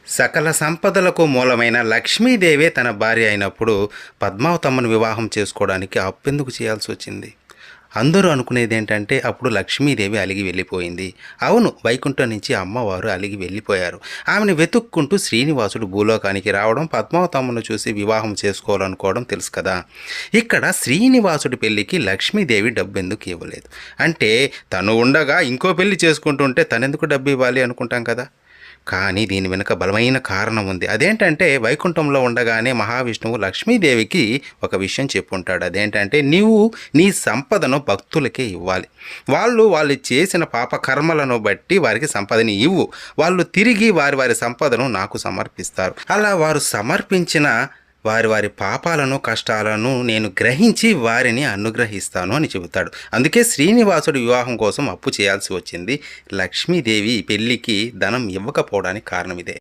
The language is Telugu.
సకల సంపదలకు మూలమైన లక్ష్మీదేవే తన భార్య అయినప్పుడు పద్మావతమ్మను వివాహం చేసుకోవడానికి అప్పెందుకు చేయాల్సి వచ్చింది? అందరూ అనుకునేది ఏంటంటే అప్పుడు లక్ష్మీదేవి అలిగి వెళ్ళిపోయింది. అవును, వైకుంఠం నుంచి అమ్మవారు అలిగి వెళ్ళిపోయారు. ఆమెను వెతుక్కుంటూ శ్రీనివాసుడు భూలోకానికి రావడం, పద్మావతమ్మను చూసి వివాహం చేసుకోవాలనుకోవడం తెలుసు కదా. ఇక్కడ శ్రీనివాసుడి పెళ్లికి లక్ష్మీదేవి డబ్బెందుకు ఇవ్వలేదు అంటే, తను ఉండగా ఇంకో పెళ్లి చేసుకుంటుంటే తనెందుకు డబ్బు ఇవ్వాలి అనుకుంటాం కదా. కానీ దీని వెనుక బలమైన కారణం ఉంది. అదేంటంటే, వైకుంఠంలో ఉండగానే మహావిష్ణువు లక్ష్మీదేవికి ఒక విషయం చెప్పుంటాడు. అదేంటంటే, నీవు నీ సంపదను భక్తులకే ఇవ్వాలి. వాళ్ళు చేసిన పాప కర్మలను బట్టి వారికి సంపదని ఇవ్వు. వాళ్ళు తిరిగి వారి సంపదను నాకు సమర్పిస్తారు. అలా వారు సమర్పించిన వారి పాపాలను, కష్టాలను నేను గ్రహించి వారిని అనుగ్రహిస్తాను అని చెబుతాడు. అందుకే శ్రీనివాసుడి వివాహం కోసం అప్పు చేయాల్సి వచ్చింది. లక్ష్మీదేవి పెళ్లికి ధనం ఇవ్వకపోవడానికి కారణం ఇదే.